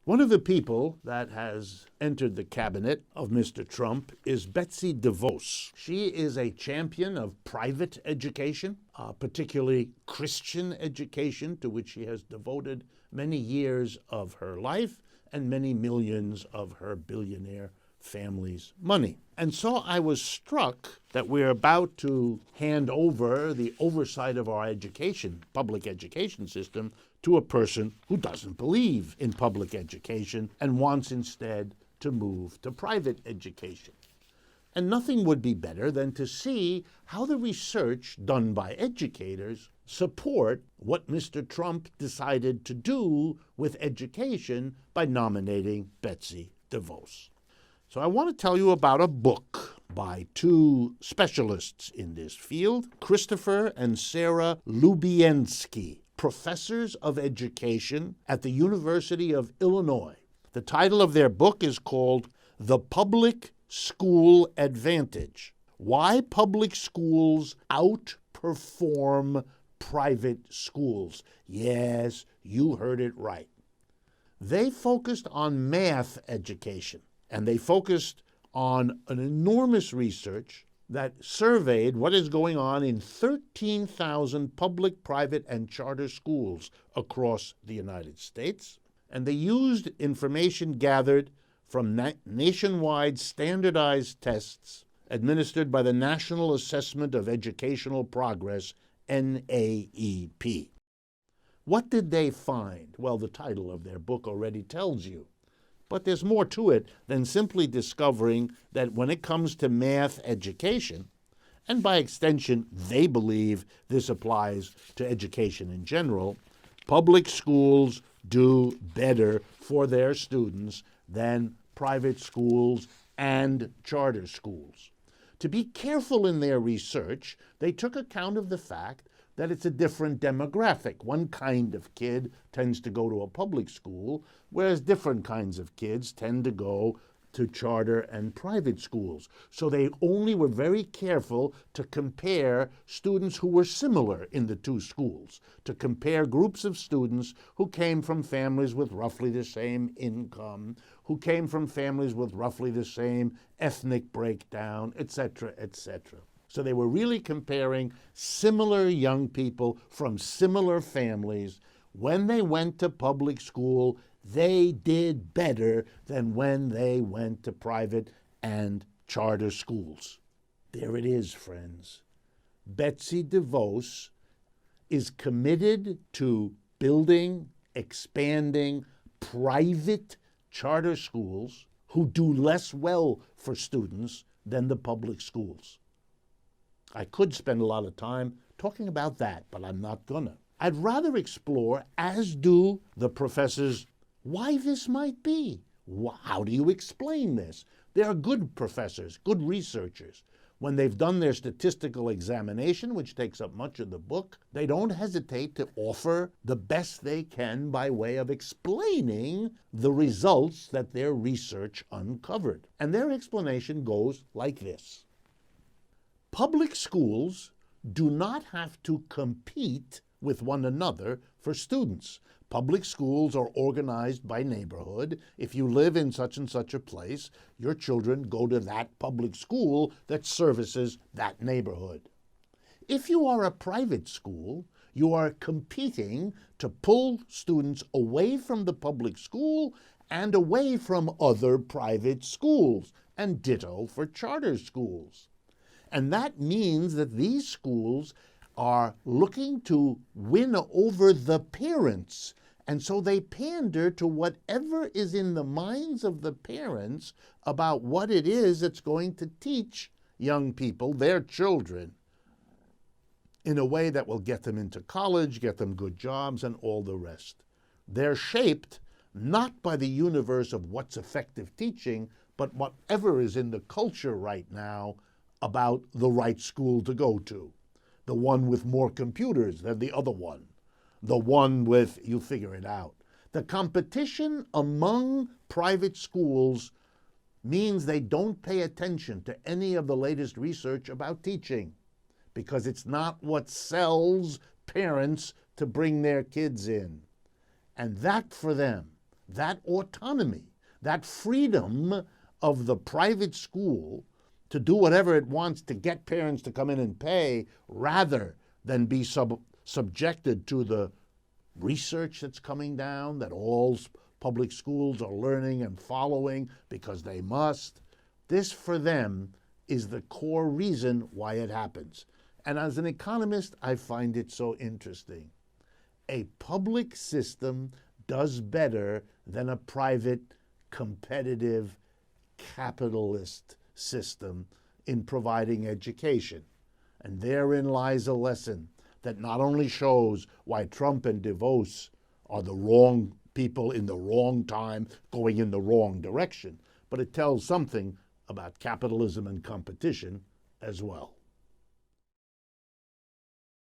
One of the people that has entered the cabinet of Mr. Trump is Betsy DeVos. She is a champion of private education, particularly Christian education, to which she has devoted many years of her life and many millions of her billionaire family's money. And so I was struck that we're about to hand over the oversight of our education, public education system, to a person who doesn't believe in public education and wants instead to move to private education. And nothing would be better than to see how the research done by educators support what Mr. Trump decided to do with education by nominating Betsy DeVos. So I want to tell you about a book by two specialists in this field, Christopher and Sarah Lubienski, professors of education at the University of Illinois. The title of their book is called The Public School Advantage: Why Public Schools Outperform Private Schools. Yes, you heard it right. They focused on math education, and they focused on an enormous research that surveyed what is going on in 13,000 public, private, and charter schools across the United States. And they used information gathered from nationwide standardized tests administered by the National Assessment of Educational Progress, NAEP. What did they find? Well, the title of their book already tells you. But there's more to it than simply discovering that when it comes to math education, and by extension, they believe this applies to education in general, public schools do better for their students than private schools and charter schools. To be careful in their research, they took account of the fact that it's a different demographic. One kind of kid tends to go to a public school, whereas different kinds of kids tend to go to charter and private schools. So they only were very careful to compare students who were similar in the two schools, to compare groups of students who came from families with roughly the same income, who came from families with roughly the same ethnic breakdown, etc., etc. So they were really comparing similar young people from similar families. When they went to public school, they did better than when they went to private and charter schools. There it is, friends. Betsy DeVos is committed to building, expanding private charter schools who do less well for students than the public schools. I could spend a lot of time talking about that, but I'm not gonna. I'd rather explore, as do the professors, why this might be. How do you explain this? They are good professors, good researchers. When they've done their statistical examination, which takes up much of the book, they don't hesitate to offer the best they can by way of explaining the results that their research uncovered. And their explanation goes like this. Public schools do not have to compete with one another for students. Public schools are organized by neighborhood. If you live in such and such a place, your children go to that public school that services that neighborhood. If you are a private school, you are competing to pull students away from the public school and away from other private schools, and ditto for charter schools. And that means that these schools are looking to win over the parents. And so they pander to whatever is in the minds of the parents about what it is that's going to teach young people, their children, in a way that will get them into college, get them good jobs, and all the rest. They're shaped not by the universe of what's effective teaching, but whatever is in the culture right now about the right school to go to. The one with more computers than the other one. The one with, you figure it out. The competition among private schools means they don't pay attention to any of the latest research about teaching, because it's not what sells parents to bring their kids in. And that for them, that autonomy, that freedom of the private school to do whatever it wants to get parents to come in and pay, rather than be subjected to the research that's coming down that all public schools are learning and following because they must. This, for them, is the core reason why it happens. And as an economist, I find it so interesting. A public system does better than a private, competitive, capitalist system in providing education. And therein lies a lesson that not only shows why Trump and DeVos are the wrong people in the wrong time, going in the wrong direction, but it tells something about capitalism and competition as well.